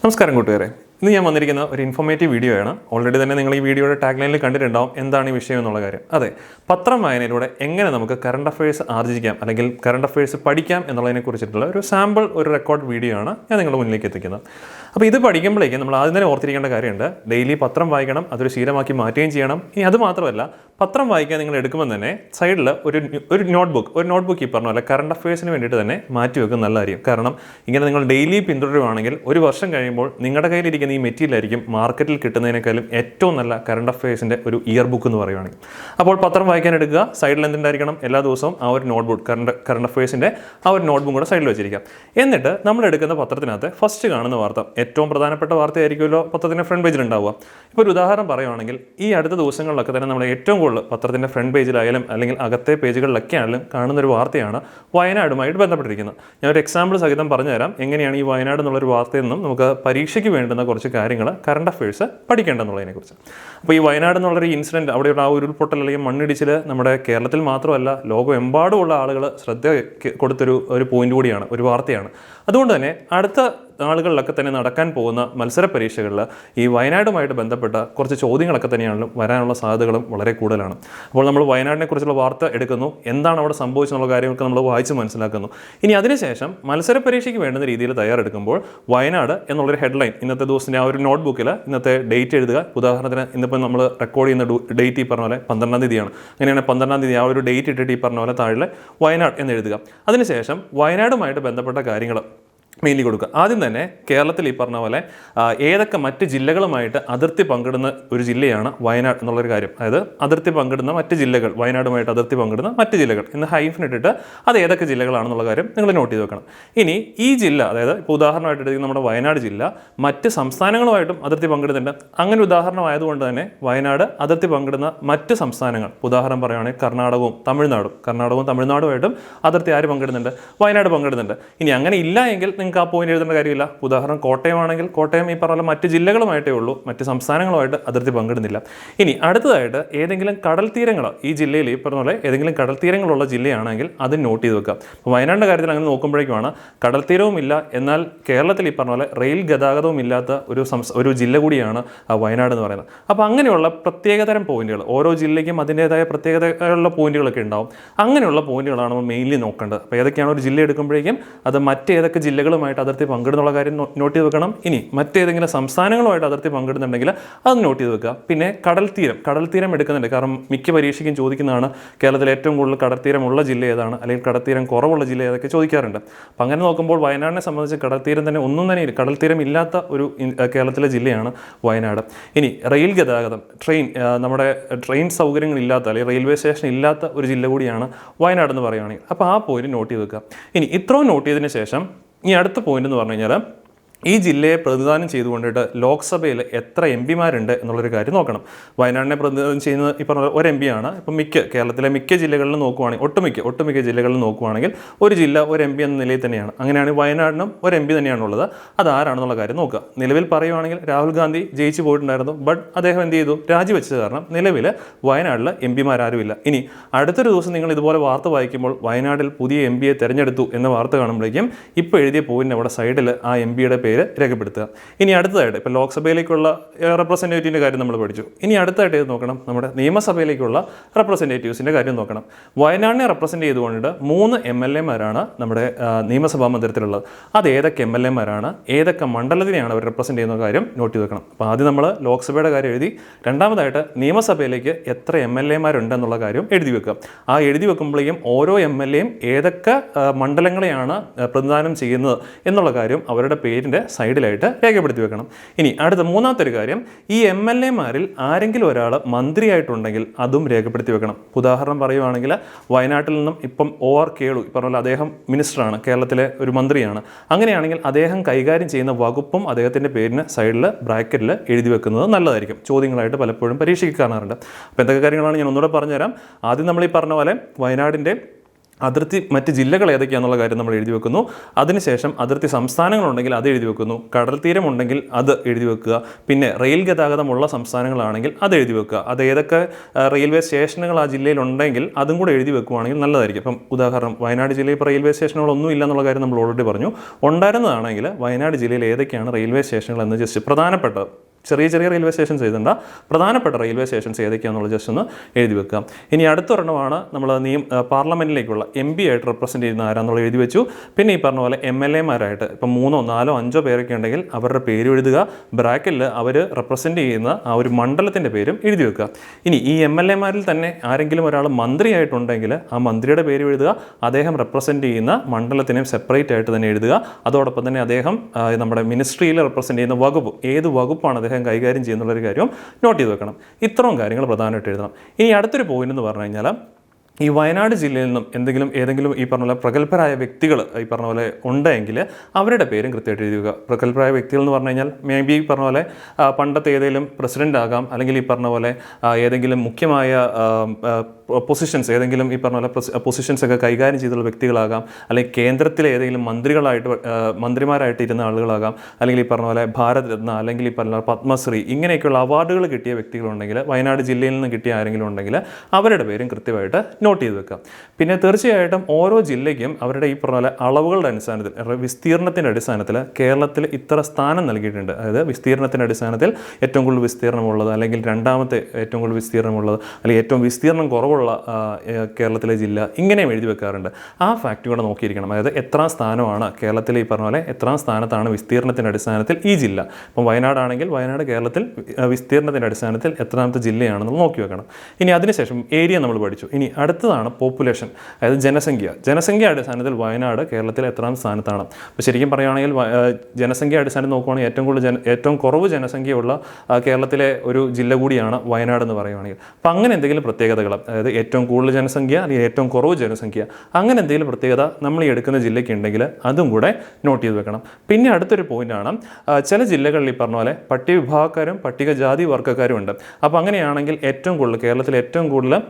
നമസ്കാരം കൂട്ടുകാരെ. ഇന്ന് ഞാൻ വന്നിരിക്കുന്ന ഒരു ഇൻഫോർമേറ്റീവ് വീഡിയോ ആണ്. ഓൾറെഡി തന്നെ നിങ്ങൾ ഈ വീഡിയോയുടെ ടാഗ് ലൈനിൽ കണ്ടിട്ടുണ്ടാവും എന്താണ് ഈ വിഷയം എന്നുള്ള കാര്യം. അതെ, പത്രം വായനയിലൂടെ എങ്ങനെ നമുക്ക് കറണ്ട് അഫയേഴ്സ് ആർജിക്കാം അല്ലെങ്കിൽ കറണ്ട് അഫയേഴ്സ് പഠിക്കാം എന്നുള്ളതിനെ കുറിച്ചിട്ടുള്ള ഒരു സാമ്പിൾ ഒരു റെക്കോർഡ് വീഡിയോ ആണ് ഞാൻ നിങ്ങളുടെ മുന്നിലേക്ക് എത്തിക്കുന്നത്. അപ്പോൾ ഇത് പഠിക്കുമ്പോഴേക്കും നമ്മൾ ആദ്യം തന്നെ ഓർത്തിരിക്കേണ്ട കാര്യമുണ്ട്, ഡെയിലി പത്രം വായിക്കണം, അതൊരു ശീലമാക്കി മാറ്റുകയും ചെയ്യണം. ഇനി അത് മാത്രമല്ല, പത്രം വായിക്കാൻ നിങ്ങൾ എടുക്കുമ്പോൾ തന്നെ സൈഡിൽ ഒരു നോട്ട്ബുക്ക് ഈ പറഞ്ഞ പോലെ കറണ്ട് അഫയേഴ്സിന് വേണ്ടിയിട്ട് തന്നെ മാറ്റി വെക്കുന്നത് നല്ലതായിരിക്കും. കാരണം ഇങ്ങനെ നിങ്ങൾ ഡെയിലി പിന്തുടരുവാണെങ്കിൽ ഒരു വർഷം കഴിയുമ്പോൾ നിങ്ങളുടെ കയ്യിലിരിക്കുന്ന ഈ മെറ്റീരിയൽ ആയിരിക്കും മാർക്കറ്റിൽ കിട്ടുന്നതിനേക്കാളും ഏറ്റവും നല്ല കറണ്ട് അഫയേഴ്സിൻ്റെ ഒരു ഇയർ ബുക്ക് എന്ന് പറയുവാണെങ്കിൽ. അപ്പോൾ പത്രം വായിക്കാൻ എടുക്കുക, സൈഡിൽ എന്തുണ്ടായിരിക്കണം, എല്ലാ ദിവസവും ആ ഒരു നോട്ട്ബുക്ക് കറണ്ട് അഫയേഴ്സിൻ്റെ ആ ഒരു നോട്ട്ബുക്ക് കൂടെ സൈഡിൽ വെച്ചിരിക്കാം. എന്നിട്ട് നമ്മൾ എടുക്കുന്ന പത്രത്തിനകത്ത് ഫസ്റ്റ് കാണുന്ന വാർത്ത ഏറ്റവും പ്രധാനപ്പെട്ട വാർത്തയായിരിക്കുമല്ലോ പത്രത്തിൻ്റെ ഫ്രണ്ട് പേജിൽ ഉണ്ടാവുക. ഇപ്പോൾ ഒരു ഉദാഹരണം പറയുവാണെങ്കിൽ, ഈ അടുത്ത ദിവസങ്ങളിലൊക്കെ തന്നെ നമ്മൾ ഏറ്റവും കൂടുതൽ പത്രത്തിൻ്റെ ഫ്രണ്ട് പേജിലായാലും അല്ലെങ്കിൽ അകത്തെ പേജുകളിലൊക്കെ ആയാലും കാണുന്നൊരു വാർത്തയാണ് വയനാടുമായിട്ട് ബന്ധപ്പെട്ടിരിക്കുന്നത്. ഞാനൊരു എക്സാമ്പിൾ സഹിതം പറഞ്ഞുതരാം എങ്ങനെയാണ് ഈ വയനാട് എന്നുള്ളൊരു വാർത്തയിൽ നിന്നും നമുക്ക് പരീക്ഷയ്ക്ക് വേണ്ടുന്ന കുറച്ച് കാര്യങ്ങൾ കറണ്ട് അഫയേഴ്സ് പഠിക്കേണ്ടതെന്നുള്ളതിനെക്കുറിച്ച്. അപ്പോൾ ഈ വയനാട് എന്നുള്ളൊരു ഇൻസിഡൻറ്റ്, അവിടെയുള്ള ആ ഉരുൾപൊട്ടൽ അല്ലെങ്കിൽ മണ്ണിടിച്ചിൽ നമ്മുടെ കേരളത്തിൽ മാത്രമല്ല ലോകമെമ്പാടുമുള്ള ആളുകൾ ശ്രദ്ധ കൊടുത്തൊരു പോയിന്റ് കൂടിയാണ്, ഒരു വാർത്തയാണ്. അതുകൊണ്ട് തന്നെ അടുത്ത നാളുകളിലൊക്കെ തന്നെ നടക്കാൻ പോകുന്ന മത്സര പരീക്ഷകളിൽ ഈ വയനാടുമായിട്ട് ബന്ധപ്പെട്ട കുറച്ച് ചോദ്യങ്ങളൊക്കെ തന്നെയാണ് വരാനുള്ള സാധ്യതകളും വളരെ കൂടുതലാണ്. അപ്പോൾ നമ്മൾ വയനാടിനെ കുറിച്ചുള്ള വാർത്ത എടുക്കുന്നു, എന്താണ് അവിടെ സംഭവിച്ചെന്നുള്ള കാര്യങ്ങളൊക്കെ നമ്മൾ വായിച്ച് മനസ്സിലാക്കുന്നു. ഇനി അതിനുശേഷം മത്സര പരീക്ഷയ്ക്ക് വേണ്ടുന്ന രീതിയിൽ തയ്യാറെടുക്കുമ്പോൾ വയനാട് എന്നുള്ളൊരു ഹെഡ്ലൈൻ ഇന്നത്തെ ദിവസത്തിൻ്റെ ആ ഒരു നോട്ട്ബുക്കിൽ ഇന്നത്തെ ഡേറ്റ് എഴുതുക. ഉദാഹരണത്തിന് ഇന്നിപ്പോൾ നമ്മൾ റെക്കോർഡ് ചെയ്യുന്ന ഡേറ്റ് ഈ പറഞ്ഞ പോലെ 12-ാം തീയതിയാണ്. അങ്ങനെയാണ് 12-ാം തീയതി ആ ഒരു ഡേറ്റ് ഇട്ടിട്ട് ഈ പറഞ്ഞ പോലെ താഴെ വയനാട് എന്ന് എഴുതുക. അതിനുശേഷം വയനാടുമായിട്ട് ബന്ധപ്പെട്ട കാര്യങ്ങൾ മെയിൻലി കൊടുക്കുക. ആദ്യം തന്നെ കേരളത്തിൽ ഈ പറഞ്ഞ പോലെ ഏതൊക്കെ മറ്റ് ജില്ലകളുമായിട്ട് അതിർത്തി പങ്കിടുന്ന ഒരു ജില്ലയാണ് വയനാട് എന്നുള്ളൊരു കാര്യം. അതായത് അതിർത്തി പങ്കിടുന്ന മറ്റ് ജില്ലകൾ, വയനാടുമായിട്ട് അതിർത്തി പങ്കിടുന്ന മറ്റ് ജില്ലകൾ എന്ന് ഹൈഫൻ ഇട്ടിട്ട് അത് ഏതൊക്കെ ജില്ലകളാണെന്നുള്ള കാര്യം നിങ്ങൾ നോട്ട് ചെയ്ത് വെക്കണം. ഇനി ഈ ജില്ല, അതായത് ഇപ്പോൾ ഉദാഹരണമായിട്ട് എടുക്കുന്ന നമ്മുടെ വയനാട് ജില്ല മറ്റ് സംസ്ഥാനങ്ങളുമായിട്ടും അതിർത്തി പങ്കിടുന്നുണ്ട്. അങ്ങനെ ഉദാഹരണമായതുകൊണ്ട് തന്നെ വയനാട് അതിർത്തി പങ്കിടുന്ന മറ്റ് സംസ്ഥാനങ്ങൾ, ഉദാഹരണം പറയുകയാണെങ്കിൽ കർണാടകവും തമിഴ്നാടുമായിട്ടും അതിർത്തി ആര് പങ്കിടുന്നുണ്ട്? വയനാട് പങ്കിടുന്നുണ്ട്. ഇനി അങ്ങനെ ഇല്ല എങ്കിൽ നിങ്ങൾക്ക് ആ പോയിന്റ് എഴുതേണ്ട കാര്യമില്ല. ഉദാഹരണം കോട്ടയമാണെങ്കിൽ കോട്ടയം ഈ പറഞ്ഞ മറ്റ് ജില്ലകളുമായിട്ടേ ഉള്ളൂ, മറ്റ് സംസ്ഥാനങ്ങളുമായിട്ട് അതിർത്തി പങ്കിടുന്നില്ല. ഇനി അടുത്തതായിട്ട് ഏതെങ്കിലും കടൽ തീരങ്ങൾ, ഈ ജില്ലയിൽ ഈ പറഞ്ഞ പോലെ ഏതെങ്കിലും കടൽ തീരങ്ങളുള്ള ജില്ലയാണെങ്കിൽ അത് നോട്ട് ചെയ്ത് വെക്കുക. അപ്പോൾ വയനാടിൻ്റെ കാര്യത്തിൽ അങ്ങനെ നോക്കുമ്പോഴേക്കുമാണ് കടൽ തീരവും ഇല്ല, എന്നാൽ കേരളത്തിൽ ഈ പറഞ്ഞ പോലെ റെയിൽ ഗതാഗതവും ഇല്ലാത്ത ഒരു ജില്ല കൂടിയാണ് വയനാട് എന്ന് പറയുന്നത്. അപ്പോൾ അങ്ങനെയുള്ള പ്രത്യേകതരം പോയിന്റുകൾ, ഓരോ ജില്ലയ്ക്കും അതിൻ്റേതായ പ്രത്യേകതയുള്ള പോയിന്റുകളൊക്കെ ഉണ്ടാവും. അങ്ങനെയുള്ള പോയിന്റുകളാണ് നമ്മൾ മെയിൻലി നോക്കേണ്ടത്. അപ്പോൾ ഏതൊക്കെയാണ് ഒരു ജില്ല എടുക്കുമ്പോഴേക്കും അത് മറ്റേതൊക്കെ ജില്ലകളുമായിട്ട് അതിർത്തി പങ്കിടുന്നുള്ള കാര്യം നോട്ട് ചെയ്ത് വെക്കണം. ഇനി മറ്റേതെങ്കിലും സംസ്ഥാനങ്ങളുമായിട്ട് അതിർത്തി പങ്കിടുന്നുണ്ടെങ്കിൽ അത് നോട്ട് ചെയ്ത് വെക്കുക. പിന്നെ കടൽ തീരം എടുക്കുന്നുണ്ട്. കാരണം മിക്ക പരീക്ഷയ്ക്കും ചോദിക്കുന്നതാണ് കേരളത്തിൽ ഏറ്റവും കൂടുതൽ കടൽത്തീരമുള്ള ജില്ല ഏതാണ്, അല്ലെങ്കിൽ കടൽത്തീരം കുറവുള്ള ജില്ല ഏതൊക്കെ ചോദിക്കാറുണ്ട്. അപ്പം അങ്ങനെ നോക്കുമ്പോൾ വയനാടിനെ സംബന്ധിച്ച് കടൽത്തീരം തന്നെ ഒന്നും തന്നെ കടൽത്തീരം ഇല്ലാത്ത ഒരു കേരളത്തിലെ ജില്ലയാണ് വയനാട്. ഇനി റെയിൽ ഗതാഗതം, നമ്മുടെ ട്രെയിൻ സൗകര്യങ്ങളില്ലാത്ത അല്ലെങ്കിൽ റെയിൽവേ സ്റ്റേഷൻ ഇല്ലാത്ത ഒരു ജില്ല കൂടിയാണ് വയനാട് എന്ന് പറയുകയാണെങ്കിൽ. അപ്പോൾ ആ പോയിന്റ് നോട്ട് ചെയ്ത് വെക്കുക. ഇനി ഇത്രയും നോട്ട് ചെയ്തതിന് ശേഷം ഈ അടുത്ത പോയിന്റ് എന്ന് പറഞ്ഞു കഴിഞ്ഞാൽ ഈ ജില്ലയെ പ്രതിനിധാനം ചെയ്തുകൊണ്ടിട്ട് ലോക്സഭയിൽ എത്ര എം പിമാരുണ്ട് എന്നുള്ളൊരു കാര്യം നോക്കണം. വയനാടിനെ പ്രതിനിധാനം ചെയ്യുന്നത് ഈ പറഞ്ഞ ഒരു എം പി ആണ്. ഇപ്പം കേരളത്തിലെ മിക്ക ജില്ലകളിൽ നോക്കുവാണെങ്കിൽ, ഒട്ടുമിക്ക ജില്ലകളിൽ നോക്കുവാണെങ്കിൽ ഒരു ജില്ല ഒരു എം പി എന്ന നിലയിൽ തന്നെയാണ്. അങ്ങനെയാണ് വയനാടിനും ഒരു എം പി തന്നെയാണുള്ളത്. അതാരാണെന്നുള്ള കാര്യം നോക്കുക. നിലവിൽ പറയുവാണെങ്കിൽ രാഹുൽ ഗാന്ധി ജയിച്ചു പോയിട്ടുണ്ടായിരുന്നു, ബട്ട് അദ്ദേഹം എന്ത് ചെയ്തു, രാജിവെച്ചത് കാരണം നിലവിൽ വയനാട്ടിൽ എം പിമാരാരുമില്ല. ഇനി അടുത്തൊരു ദിവസം നിങ്ങൾ ഇതുപോലെ വാർത്ത വായിക്കുമ്പോൾ വയനാട്ടിൽ പുതിയ എം പിയെ തിരഞ്ഞെടുത്തു എന്ന വാർത്ത കാണുമ്പോഴേക്കും ഇപ്പോൾ എഴുതിയ പോയിന്റ് അവിടെ സൈഡിൽ ആ എം പിയുടെ പേര് രേഖപ്പെടുത്തുക. ഇനി അടുത്തതായിട്ട് ഇപ്പോൾ ലോക്സഭയിലേക്കുള്ള റെപ്രസെൻറ്റേറ്റീവിൻ്റെ കാര്യം നമ്മൾ പഠിച്ചു. ഇനി അടുത്തായിട്ട് ഇത് നോക്കണം, നമ്മുടെ നിയമസഭയിലേക്കുള്ള റെപ്രസെൻറ്റേറ്റീവ്സിൻ്റെ കാര്യം നോക്കണം. വയനാടിനെ റെപ്രസെൻറ്റ് ചെയ്തുകൊണ്ട് 3 MLA-മാരാണ് നമ്മുടെ നിയമസഭാ മന്ദിരത്തിലുള്ളത്. അത് ഏതൊക്കെ MLA-മാരാണ്, ഏതൊക്കെ മണ്ഡലത്തിനെയാണ് അവർ റെപ്രസെൻറ്റ് ചെയ്യുന്ന കാര്യം നോട്ട് ചെയ്ത് വെക്കണം. അപ്പോൾ ആദ്യം നമ്മൾ ലോക്സഭയുടെ കാര്യം എഴുതി, രണ്ടാമതായിട്ട് നിയമസഭയിലേക്ക് എത്ര MLA-മാരുണ്ടെന്നുള്ള കാര്യം എഴുതി വെക്കുക. ആ എഴുതി വെക്കുമ്പോഴേക്കും ഓരോ MLA-യും ഏതൊക്കെ മണ്ഡലങ്ങളെയാണ് പ്രതിനിധാനം ചെയ്യുന്നത് എന്നുള്ള കാര്യം അവരുടെ പേരിൻ്റെ സൈഡിലായിട്ട് രേഖപ്പെടുത്തി വെക്കണം. ഇനി അടുത്ത മൂന്നാമത്തെ ഒരു കാര്യം, ഈ MLA-മാരിൽ ആരെങ്കിലും ഒരാൾ മന്ത്രിയായിട്ടുണ്ടെങ്കിൽ അതും രേഖപ്പെടുത്തി വെക്കണം. ഉദാഹരണം പറയുവാണെങ്കിൽ വയനാട്ടിൽ നിന്നും ഇപ്പം OR കേളു പറഞ്ഞാൽ അദ്ദേഹം മിനിസ്റ്ററാണ്, കേരളത്തിലെ ഒരു മന്ത്രിയാണ്. അങ്ങനെയാണെങ്കിൽ അദ്ദേഹം കൈകാര്യം ചെയ്യുന്ന വകുപ്പും അദ്ദേഹത്തിൻ്റെ പേരിന് സൈഡിൽ ബ്രാക്കറ്റിൽ എഴുതി വെക്കുന്നത് നല്ലതായിരിക്കും. ചോദ്യങ്ങളായിട്ട് പലപ്പോഴും പരീക്ഷയ്ക്ക് കാണാറുണ്ട്. അപ്പോൾ എന്തൊക്കെ കാര്യങ്ങളാണ് ഞാൻ ഒന്നുകൂടെ പറഞ്ഞുതരാം. ആദ്യം നമ്മൾ ഈ പറഞ്ഞ പോലെ വയനാടിൻ്റെ അതിർത്തി മറ്റ് ജില്ലകൾ ഏതൊക്കെയാണെന്നുള്ള കാര്യം നമ്മൾ എഴുതി വെക്കുന്നു. അതിനുശേഷം അതിർത്തി സംസ്ഥാനങ്ങളുണ്ടെങ്കിൽ അത് എഴുതി വെക്കുന്നു. കടൽ തീരമുണ്ടെങ്കിൽ അത് എഴുതി വെക്കുക. പിന്നെ റെയിൽ ഗതാഗതമുള്ള സംസ്ഥാനങ്ങളാണെങ്കിൽ അത് എഴുതി വെക്കുക. അത് ഏതൊക്കെ റെയിൽവേ സ്റ്റേഷനുകൾ ആ ജില്ലയിൽ ഉണ്ടെങ്കിൽ അതും കൂടെ എഴുതി വെക്കുകയാണെങ്കിൽ നല്ലതായിരിക്കും. ഇപ്പം ഉദാഹരണം വയനാട് ജില്ലയിൽ ഇപ്പോൾ റെയിൽവേ സ്റ്റേഷനുകളൊന്നും ഇല്ല എന്നുള്ള കാര്യം നമ്മൾ ഓൾറെഡി പറഞ്ഞു. ഉണ്ടായിരുന്നതാണെങ്കിൽ വയനാട് ജില്ലയിൽ ഏതൊക്കെയാണ് റെയിൽവേ സ്റ്റേഷനുകൾ എന്ന് ജസ്റ്റ് പ്രധാനപ്പെട്ട ചെറിയ റെയിൽവേ സ്റ്റേഷൻസ് എഴുതണ്ട, പ്രധാനപ്പെട്ട റെയിൽവേ സ്റ്റേഷൻസ് ഏതൊക്കെയാണെന്നുള്ളത് ജസ്റ്റ് ഒന്ന് എഴുതി വെക്കുക. ഇനി അടുത്തൊരെണ്ണമാണ് നമ്മൾ പാർലമെൻറ്റിലേക്കുള്ള MP ആയിട്ട് റെപ്രസെൻറ്റ് ചെയ്യുന്ന ആരാന്നുള്ളത് എഴുതി വെച്ചു. പിന്നെ ഈ പറഞ്ഞ പോലെ MLA മാരായിട്ട് ഇപ്പം 3, 4, 5 പേരൊക്കെ ഉണ്ടെങ്കിൽ അവരുടെ പേര് എഴുതുക. ബ്രാക്കറ്റിൽ അവർ റെപ്രസെൻറ്റ് ചെയ്യുന്ന ആ ഒരു മണ്ഡലത്തിൻ്റെ പേരും എഴുതി വെക്കുക. ഇനി ഈ MLA മാരിൽ തന്നെ ആരെങ്കിലും ഒരാൾ മന്ത്രിയായിട്ടുണ്ടെങ്കിൽ ആ മന്ത്രിയുടെ പേര് എഴുതുക. അദ്ദേഹം റെപ്രസെൻറ്റ് ചെയ്യുന്ന മണ്ഡലത്തിനെയും സെപ്പറേറ്റ് ആയിട്ട് തന്നെ എഴുതുക. അതോടൊപ്പം തന്നെ അദ്ദേഹം നമ്മുടെ മിനിസ്ട്രിയിൽ റെപ്രസെൻറ്റ് ചെയ്യുന്ന വകുപ്പ് ഏത് വകുപ്പാണ് അദ്ദേഹം കൈകാര്യം ചെയ്യുന്നുള്ളൊരു കാര്യം നോട്ട് ചെയ്ത് വെക്കണം. ഇത്രയും കാര്യങ്ങൾ പ്രധാനമായിട്ട് എഴുതണം. ഇനി അടുത്തൊരു പോയിന്റ് എന്ന് പറഞ്ഞു കഴിഞ്ഞാൽ ഈ വയനാട് ജില്ലയിൽ നിന്നും ഏതെങ്കിലും ഈ പറഞ്ഞ പോലെ പ്രഗത്ഭരായ വ്യക്തികൾ ഈ പറഞ്ഞ പോലെ ഉണ്ടെങ്കിൽ അവരുടെ പേരും കൃത്യമായിട്ട് എഴുതുക. പ്രഗത്ഭരായ വ്യക്തികൾ എന്ന് പറഞ്ഞു കഴിഞ്ഞാൽ മേ ബി ഈ പറഞ്ഞ പോലെ പണ്ടത്തെ ഏതെങ്കിലും പ്രസിഡൻ്റ് ആകാം, അല്ലെങ്കിൽ ഈ പറഞ്ഞ പോലെ ഏതെങ്കിലും മുഖ്യമായ പൊസിഷൻസ് ഏതെങ്കിലും ഈ പറഞ്ഞ പോലെ പൊസിഷൻസ് ഒക്കെ കൈകാര്യം ചെയ്തുള്ള വ്യക്തികളാകാം, അല്ലെങ്കിൽ കേന്ദ്രത്തിലെ ഏതെങ്കിലും മന്ത്രിമാരായിട്ട് ഇരുന്ന ആളുകളാകാം, അല്ലെങ്കിൽ ഈ പറഞ്ഞ പോലെ ഭാരത് രത്ന അല്ലെങ്കിൽ ഈ പറഞ്ഞ പത്മശ്രീ ഇങ്ങനെയൊക്കെയുള്ള അവാർഡുകൾ കിട്ടിയ വ്യക്തികളുണ്ടെങ്കിൽ വയനാട് ജില്ലയിൽ നിന്ന് കിട്ടിയ ആരെങ്കിലും ഉണ്ടെങ്കിൽ അവരുടെ പേരും കൃത്യമായിട്ട് നോട്ട് ചെയ്ത് വെക്കാം. പിന്നെ തീർച്ചയായിട്ടും ഓരോ ജില്ലയ്ക്കും അവരുടെ ഈ പറഞ്ഞ പോലെ അളവുകളുടെ അടിസ്ഥാനത്തിൽ വിസ്തീർണത്തിൻ്റെ അടിസ്ഥാനത്തിൽ കേരളത്തിൽ ഇത്ര സ്ഥാനം നൽകിയിട്ടുണ്ട്. അതായത് വിസ്തീർണത്തിൻ്റെ അടിസ്ഥാനത്തിൽ ഏറ്റവും കൂടുതൽ വിസ്തീർണമുള്ളത്, അല്ലെങ്കിൽ രണ്ടാമത്തെ ഏറ്റവും കൂടുതൽ വിസ്തീർണമുള്ളത്, അല്ലെങ്കിൽ ഏറ്റവും വിസ്തീർണം കുറവുള്ള കേരളത്തിലെ ജില്ല, ഇങ്ങനെയും എഴുതി വെക്കാറുണ്ട്. ആ ഫാക്റ്റ് കൂടെ നോക്കിയിരിക്കണം. അതായത് എത്രാം സ്ഥാനമാണ് കേരളത്തിൽ ഈ പറഞ്ഞ പോലെ എത്രാം സ്ഥാനത്താണ് വിസ്തീർണത്തിൻ്റെ അടിസ്ഥാനത്തിൽ ഈ ജില്ല. ഇപ്പം വയനാടാണെങ്കിൽ വയനാട് കേരളത്തിൽ വിസ്തീർണത്തിൻ്റെ അടിസ്ഥാനത്തിൽ എത്രാമത്തെ ജില്ലയാണെന്ന് നോക്കി വെക്കണം. ഇനി അതിനുശേഷം ഏരിയ നമ്മൾ പഠിച്ചു. ഇനി അടുത്തതാണ് പോപ്പുലേഷൻ, അതായത് ജനസംഖ്യ അടിസ്ഥാനത്തിൽ വയനാട് കേരളത്തിൽ എത്രാം സ്ഥാനത്താണ്. അപ്പോൾ ശരിക്കും പറയുകയാണെങ്കിൽ ജനസംഖ്യ അടിസ്ഥാനത്തിൽ നോക്കുകയാണെങ്കിൽ ഏറ്റവും കുറവ് ജനസംഖ്യയുള്ള കേരളത്തിലെ ഒരു ജില്ല കൂടിയാണ് വയനാട് എന്ന് പറയുകയാണെങ്കിൽ. അപ്പം അങ്ങനെ എന്തെങ്കിലും പ്രത്യേകതകൾ, അതായത് ഏറ്റവും കൂടുതൽ ജനസംഖ്യ അല്ലെങ്കിൽ ഏറ്റവും കുറവ് ജനസംഖ്യ, അങ്ങനെ എന്തെങ്കിലും പ്രത്യേകത നമ്മൾ ഈ എടുക്കുന്ന ജില്ലയ്ക്ക് ഉണ്ടെങ്കിൽ അതും കൂടെ നോട്ട് ചെയ്ത് വെക്കണം. പിന്നെ അടുത്തൊരു പോയിന്റാണ്, ചില ജില്ലകളിൽ ഈ പറഞ്ഞ പോലെ പട്ടികവിഭാഗക്കാരും പട്ടികജാതി വർഗ്ഗക്കാരും ഉണ്ട്. അപ്പോൾ അങ്ങനെയാണെങ്കിൽ കേരളത്തിൽ ഏറ്റവും കൂടുതൽ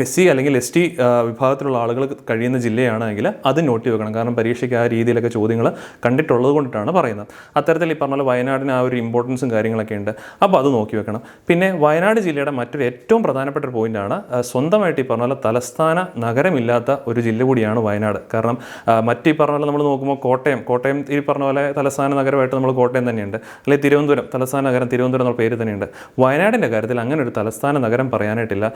SC അല്ലെങ്കിൽ ST വിഭാഗത്തിലുള്ള ആളുകൾ കഴിയുന്ന ജില്ലയാണെങ്കിൽ അത് നോട്ട് ചെയ്ത് വെക്കണം. കാരണം പരീക്ഷയ്ക്ക് ആ രീതിയിലൊക്കെ ചോദ്യങ്ങൾ കണ്ടിട്ടുള്ളത് കൊണ്ടിട്ടാണ് പറയുന്നത്. അത്തരത്തിൽ ഈ പറഞ്ഞ വയനാടിന് ആ ഒരു ഇമ്പോർട്ടൻസും കാര്യങ്ങളൊക്കെ ഉണ്ട്. അപ്പോൾ അത് നോക്കി വെക്കണം. പിന്നെ വയനാട് ജില്ലയുടെ മറ്റൊരു ഏറ്റവും പ്രധാനപ്പെട്ട ഒരു പോയിന്റാണ്, സ്വന്തമായിട്ട് ഈ പറഞ്ഞ പോലെ തലസ്ഥാന നഗരമില്ലാത്ത ഒരു ജില്ല കൂടിയാണ് വയനാട്. കാരണം മറ്റീ പറഞ്ഞ പോലെ നമ്മൾ നോക്കുമ്പോൾ കോട്ടയം ഈ പറഞ്ഞ പോലെ തലസ്ഥാന നഗരമായിട്ട് നമ്മൾ കോട്ടയം തന്നെയുണ്ട്, അല്ലെങ്കിൽ തിരുവനന്തപുരം തലസ്ഥാന നഗരം തിരുവനന്തപുരം എന്നുള്ള പേര് തന്നെയുണ്ട്. വയനാടിൻ്റെ കാര്യത്തിൽ അങ്ങനെ ഒരു തലസ്ഥാന നഗരം പറയാനായിട്ടില്ല.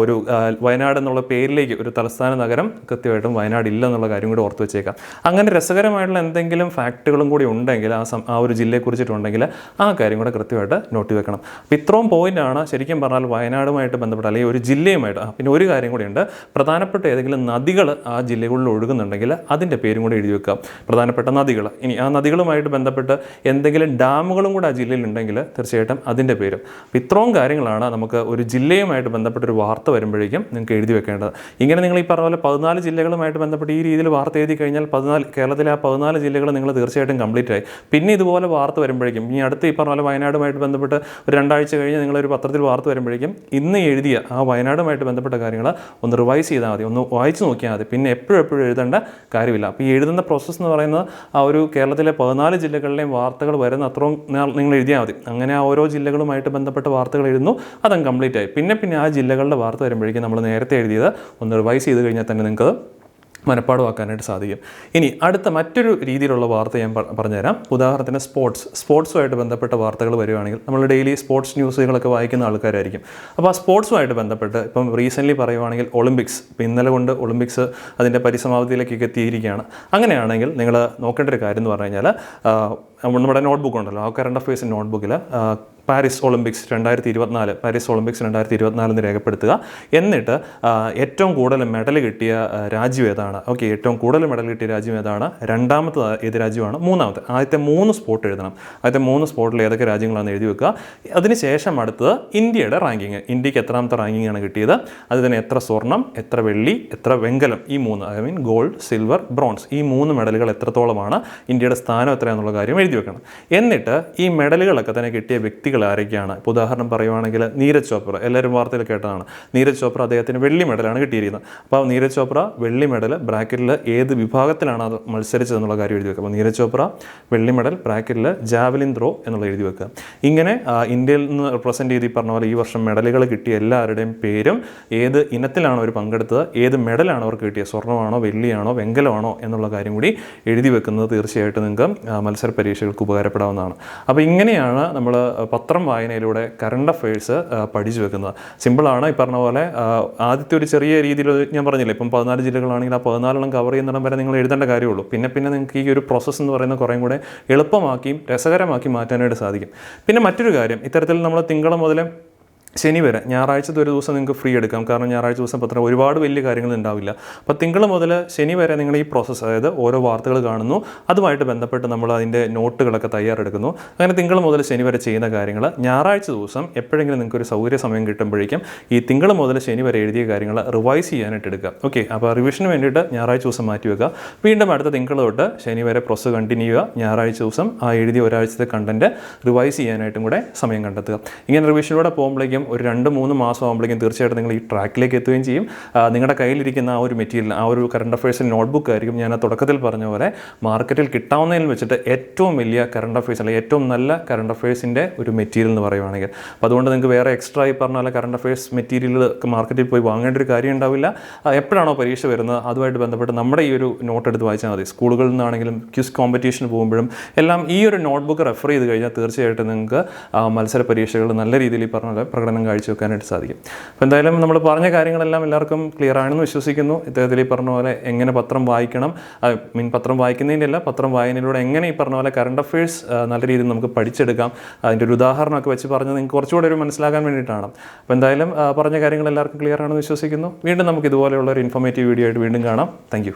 ഒരു വയനാട് എന്നുള്ള പേരിലേക്ക് ഒരു തലസ്ഥാന നഗരം കൃത്യമായിട്ടും വയനാട് ഇല്ല എന്നുള്ള കാര്യം കൂടി ഓർത്ത് വെച്ചേക്കാം. അങ്ങനെ രസകരമായിട്ടുള്ള എന്തെങ്കിലും ഫാക്റ്റുകളും കൂടി ഉണ്ടെങ്കിൽ ആ ഒരു ജില്ലയെക്കുറിച്ചിട്ടുണ്ടെങ്കിൽ ആ കാര്യം കൂടെ കൃത്യമായിട്ട് നോട്ട് ചെയ്ത് വെക്കണം. അപ്പോൾ ഇത്രയും പോയിന്റാണ് ശരിക്കും പറഞ്ഞാൽ വയനാടുമായിട്ട് ബന്ധപ്പെട്ട അല്ലെങ്കിൽ ഒരു ജില്ലയുമായിട്ട്. പിന്നെ ഒരു കാര്യം കൂടിയുണ്ട്, പ്രധാനപ്പെട്ട ഏതെങ്കിലും നദികൾ ആ ജില്ലകളിൽ ഒഴുകുന്നുണ്ടെങ്കിൽ അതിൻ്റെ പേരും കൂടി എഴുതി വെക്കാം, പ്രധാനപ്പെട്ട നദികൾ. ഇനി ആ നദികളുമായിട്ട് ബന്ധപ്പെട്ട് എന്തെങ്കിലും ഡാമുകളും കൂടെ ആ ജില്ലയിൽ ഉണ്ടെങ്കിൽ തീർച്ചയായിട്ടും അതിൻ്റെ പേരും. അപ്പോൾ ഇത്രയും കാര്യങ്ങളാണ് നമുക്ക് ഒരു ജില്ലയുമായിട്ട് ബന്ധപ്പെട്ടൊരു വാർത്ത വരുമ്പോഴേക്കും നിങ്ങൾക്ക് എഴുതി വെക്കേണ്ടത്. ഇങ്ങനെ നിങ്ങൾ ഈ പറഞ്ഞ പോലെ 14 ജില്ലകളുമായിട്ട് ബന്ധപ്പെട്ട് ഈ രീതിയിൽ വാർത്ത എഴുതി കഴിഞ്ഞാൽ കേരളത്തിലെ ആ 14 ജില്ലകൾ നിങ്ങൾ തീർച്ചയായിട്ടും കംപ്ലീറ്റ് ആയി. പിന്നെ ഇതുപോലെ വാർത്ത വരുമ്പോഴേക്കും ഈ അടുത്ത് ഈ പറഞ്ഞ പോലെ വയനാടുമായിട്ട് ബന്ധപ്പെട്ട് ഒരു 2 ആഴ്ച കഴിഞ്ഞ് നിങ്ങളൊരു പത്രത്തിൽ വാർത്ത വരുമ്പോഴേക്കും ഇന്ന് എഴുതിയ ആ വയനാടുമായിട്ട് ബന്ധപ്പെട്ട കാര്യങ്ങൾ ഒന്ന് റിവൈസ് ചെയ്താൽ മതി, ഒന്ന് വായിച്ച് നോക്കിയാൽ മതി. പിന്നെ എപ്പോഴും എഴുതേണ്ട കാര്യമില്ല. അപ്പോൾ ഈ എഴുതുന്ന പ്രോസസ്സ് എന്ന് പറയുന്നത് ആ ഒരു കേരളത്തിലെ 14 ജില്ലകളിലെയും വാർത്തകൾ വരുന്ന അത്രയും നിങ്ങൾ എഴുതിയാൽ മതി. അങ്ങനെ ആ ഓരോ ജില്ലകളുമായിട്ട് ബന്ധപ്പെട്ട വാർത്തകൾ എഴുതുന്നു, അതങ്ങ് കംപ്ലീറ്റ് ആയി. പിന്നെ ആ ജില്ലകളുടെ വാർത്ത വരുമ്പോഴേക്കും നമ്മൾ നേരത്തെ എഴുതിയത് ഒന്ന് റിവൈസ് ചെയ്ത് കഴിഞ്ഞാൽ തന്നെ നിങ്ങൾക്ക് മനപ്പാടുമാക്കാനായിട്ട് സാധിക്കും. ഇനി അടുത്ത മറ്റൊരു രീതിയിലുള്ള വാർത്ത ഞാൻ പറഞ്ഞുതരാം. ഉദാഹരണത്തിന് സ്പോർട്സുമായിട്ട് ബന്ധപ്പെട്ട വാർത്തകൾ വരുവാണെങ്കിൽ നമ്മൾ ഡെയിലി സ്പോർട്സ് ന്യൂസുകളൊക്കെ വായിക്കുന്ന ആൾക്കാരായിരിക്കും. അപ്പോൾ ആ സ്പോർട്സുമായിട്ട് ബന്ധപ്പെട്ട് ഇപ്പം റീസെൻ്റ്ലി പറയുവാണെങ്കിൽ ഒളിമ്പിക്സ്, ഇപ്പം ഇന്നലെ കൊണ്ട് ഒളിമ്പിക്സ് അതിൻ്റെ പരിസമാപ്തിയിലേക്കൊക്കെ എത്തിയിരിക്കുകയാണ്. അങ്ങനെയാണെങ്കിൽ നിങ്ങൾ നോക്കേണ്ട ഒരു കാര്യം എന്ന് പറഞ്ഞു കഴിഞ്ഞാൽ നമ്മുടെ നോട്ട്ബുക്ക് ഉണ്ടല്ലോ, ആ കറണ്ട് അഫയേഴ്സ് നോട്ട്ബുക്കിൽ പാരീസ് ഒളിമ്പിക്സ് 2024 എന്ന് രേഖപ്പെടുത്തുക. എന്നിട്ട് ഏറ്റവും കൂടുതൽ മെഡൽ കിട്ടിയ രാജ്യം ഏതാണ്, ഏറ്റവും കൂടുതൽ മെഡൽ കിട്ടിയ രാജ്യം ഏതാണ്, രണ്ടാമത്തെ ഏത് രാജ്യമാണ്, മൂന്നാമത്തെ, ആദ്യത്തെ 3 സ്പോട്ട് എഴുതണം. ആദ്യത്തെ 3 സ്പോട്ടിൽ ഏതൊക്കെ രാജ്യങ്ങളാണെന്ന് എഴുതി വെക്കുക. അതിനുശേഷം അടുത്തത് ഇന്ത്യയുടെ റാങ്കിങ്, ഇന്ത്യക്ക് എത്രാമത്തെ റാങ്കിങ് ആണ് കിട്ടിയത്, അതിന് എത്ര സ്വർണം, എത്ര വെള്ളി, എത്ര വെങ്കലം, ഈ 3 ഗോൾഡ്, സിൽവർ, ബ്രോൺസ്, ഈ 3 മെഡലുകൾ എത്രത്തോളമാണ്, ഇന്ത്യയുടെ സ്ഥാനം എത്രയാണെന്നുള്ള കാര്യം എഴുതി വെക്കണം. എന്നിട്ട് ഈ മെഡലുകളൊക്കെ തന്നെ കിട്ടിയ വ്യക്തികൾ വ്യക്തികൾ ആരൊക്കെയാണ്. ഇപ്പോൾ ഉദാഹരണം പറയുവാണെങ്കിൽ നീരജ് ചോപ്ര, എല്ലാവരും വാർത്തയിൽ കേട്ടതാണ്. നീരജ് ചോപ്ര അദ്ദേഹത്തിന് വെള്ളി മെഡലാണ് കിട്ടിയിരിക്കുന്നത്. അപ്പോൾ നീരജ് ചോപ്ര വെള്ളി മെഡൽ ബ്രാക്കറ്റിൽ ഏത് വിഭാഗത്തിലാണ് അത് മത്സരിച്ചതെന്നുള്ള കാര്യം എഴുതി വെക്കുക. അപ്പോൾ നീരജ് ചോപ്ര വെള്ളി മെഡൽ ബ്രാക്കറ്റിൽ ജാവലിൻ ത്രോ എന്നുള്ള എഴുതി വെക്കുക. ഇങ്ങനെ ഇന്ത്യയിൽ നിന്ന് റെപ്രസെൻറ്റ് ചെയ്ത് ഈ പറഞ്ഞ പോലെ ഈ വർഷം മെഡലുകൾ കിട്ടിയ എല്ലാവരുടെയും പേരും ഏത് ഇനത്തിലാണ് അവർ പങ്കെടുത്തത്, ഏത് മെഡലാണ് അവർക്ക് കിട്ടിയത്, സ്വർണ്ണമാണോ വെള്ളിയാണോ വെങ്കലമാണോ എന്നുള്ള കാര്യം കൂടി എഴുതി വെക്കുന്നത് തീർച്ചയായിട്ടും നിങ്ങൾക്ക് മത്സര പരീക്ഷകൾക്ക് ഉപകാരപ്പെടാവുന്നതാണ്. അപ്പോൾ ഇങ്ങനെയാണ് നമ്മൾ പത്രം വായനയിലൂടെ കറണ്ട് അഫയേഴ്സ് പഠിച്ചു വെക്കുന്നത്. സിമ്പിളാണ്. ഈ പറഞ്ഞ പോലെ ആദ്യത്തെ ഒരു ചെറിയ രീതിയിൽ ഞാൻ പറഞ്ഞില്ലേ, ഇപ്പം 14 ജില്ലകളാണെങ്കിൽ ആ 14 കവർ ചെയ്യുന്നിടം വരെ നിങ്ങൾ എഴുതേണ്ട കാര്യമുള്ളൂ. പിന്നെ നിങ്ങൾക്ക് ഈ ഒരു പ്രോസസ്സ് എന്ന് പറയുന്നത് കുറേ കൂടെ എളുപ്പമാക്കിയും രസകരമാക്കി മാറ്റാനായിട്ട് സാധിക്കും. പിന്നെ മറ്റൊരു കാര്യം, ഇത്തരത്തിൽ നമ്മൾ തിങ്കൾ മുതൽ ശനി വരെ ഞായറാഴ്ചത്തെ ഒരു ദിവസം നിങ്ങൾക്ക് ഫ്രീ എടുക്കാം. കാരണം ഞായറാഴ്ച ദിവസം പത്രം ഒരുപാട് വലിയ കാര്യങ്ങൾ ഉണ്ടാവില്ല. അപ്പോൾ തിങ്കൾ മുതൽ ശനി വരെ നിങ്ങൾ ഈ പ്രോസസ്സ്, അതായത് ഓരോ വാർത്തകൾ കാണുന്നു, അതുമായിട്ട് ബന്ധപ്പെട്ട് നമ്മൾ അതിൻ്റെ നോട്ടുകളൊക്കെ തയ്യാറെടുക്കുന്നു. അങ്ങനെ തിങ്കൾ മുതൽ ശനി വരെ ചെയ്യുന്ന കാര്യങ്ങൾ ഞായറാഴ്ച ദിവസം എപ്പോഴെങ്കിലും നിങ്ങൾക്ക് ഒരു സൗകര്യ സമയം കിട്ടുമ്പോഴേക്കും ഈ തിങ്കൾ മുതൽ ശനി വരെ എഴുതിയ കാര്യങ്ങൾ റിവൈസ് ചെയ്യാനായിട്ട് എടുക്കുക. ഓക്കെ, അപ്പോൾ റിവിഷന് വേണ്ടിയിട്ട് ഞായറാഴ്ച ദിവസം മാറ്റി വെക്കുക. വീണ്ടും അടുത്ത തിങ്കൾ തൊട്ട് ശനി വരെ പ്രോസസ്സ് കണ്ടിന്യൂ ചെയ്യുക. ഞായറാഴ്ച ദിവസം ആ എഴുതിയ ഒരാഴ്ചത്തെ കണ്ടൻറ്റ് റിവൈസ് ചെയ്യാനായിട്ടും കൂടെ സമയം കണ്ടെത്തുക. ഇങ്ങനെ റിവിഷനിലൂടെ പോകുമ്പോഴേക്കും ഒരു 2-3 മാസം ആകുമ്പോഴേക്കും തീർച്ചയായിട്ടും നിങ്ങൾ ഈ ട്രാക്കിലേക്ക് എത്തുകയും ചെയ്യും. നിങ്ങളുടെ കയ്യിലിരിക്കുന്ന ആ ഒരു മെറ്റീരിയൽ, ആ ഒരു കറണ്ട് അഫയേഴ്സിൻ്റെ നോട്ട്ബുക്ക് ആയിരിക്കും ഞാൻ തുടക്കത്തിൽ പറഞ്ഞ പോലെ മാർക്കറ്റിൽ കിട്ടാവുന്നതിൽ വെച്ചിട്ട് ഏറ്റവും വലിയ കറണ്ട് അഫയേഴ്സ്, അല്ലെങ്കിൽ ഏറ്റവും നല്ല കറണ്ട് അഫയേഴ്സിൻ്റെ ഒരു മെറ്റീരിയൽ എന്ന് പറയുവാണെങ്കിൽ. അപ്പോൾ അതുകൊണ്ട് നിങ്ങൾക്ക് വേറെ എക്സ്ട്രാ ഈ പറഞ്ഞ പോലെ കറണ്ട് അഫയേഴ്സ് മെറ്റീരിയൽ മാർക്കറ്റിൽ പോയി വാങ്ങേണ്ട ഒരു കാര്യം ഉണ്ടാവില്ല. എപ്പോഴാണോ പരീക്ഷ വരുന്നത് അതുമായിട്ട് ബന്ധപ്പെട്ട് നമ്മുടെ ഈ ഒരു നോട്ട് എടുത്ത് വായിച്ചാൽ മതി. സ്കൂളുകളിൽ നിന്നാണെങ്കിലും ക്വിസ് കോമ്പറ്റീഷന് പോകുമ്പോഴും എല്ലാം ഈ ഒരു നോട്ട്ബുക്ക് റെഫർ ചെയ്ത് കഴിഞ്ഞാൽ തീർച്ചയായിട്ടും നിങ്ങൾക്ക് മത്സര പരീക്ഷകൾ നല്ല രീതിയിൽ ഈ പറഞ്ഞ പോലെ പ്രകടനം കാഴ്ചവെക്കാനായിട്ട് സാധിക്കും. അപ്പോൾ എന്തായാലും നമ്മൾ പറഞ്ഞ കാര്യങ്ങളെല്ലാം എല്ലാവർക്കും ക്ലിയർ ആണെന്ന് വിശ്വസിക്കുന്നു. ഇത്തരത്തിൽ ഈ പറഞ്ഞ പോലെ എങ്ങനെ പത്രം വായിക്കണം, പത്രം വായിക്കുന്നതിൻ്റെ അല്ല, പത്രം വായനയിലൂടെ എങ്ങനെ ഈ പറഞ്ഞ പോലെ കറണ്ട് അഫയേഴ്സ് നല്ല രീതിയിൽ നമുക്ക് പഠിച്ചെടുക്കാം, അതിൻ്റെ ഒരു ഉദാഹരണമൊക്കെ വെച്ച് പറഞ്ഞത് നിങ്ങൾക്ക് കുറച്ചുകൂടെ ഒരു മനസ്സിലാക്കാൻ വേണ്ടിയിട്ടാണ്. അപ്പോൾ എന്തായാലും പറഞ്ഞ കാര്യങ്ങൾ എല്ലാവർക്കും ക്ലിയർ ആണെന്ന് വിശ്വസിക്കുന്നു. വീണ്ടും നമുക്ക് ഇതുപോലെയുള്ള ഒരു ഇൻഫോർമേറ്റീവ് വീഡിയോ ആയിട്ട് വീണ്ടും കാണാം. Thank you.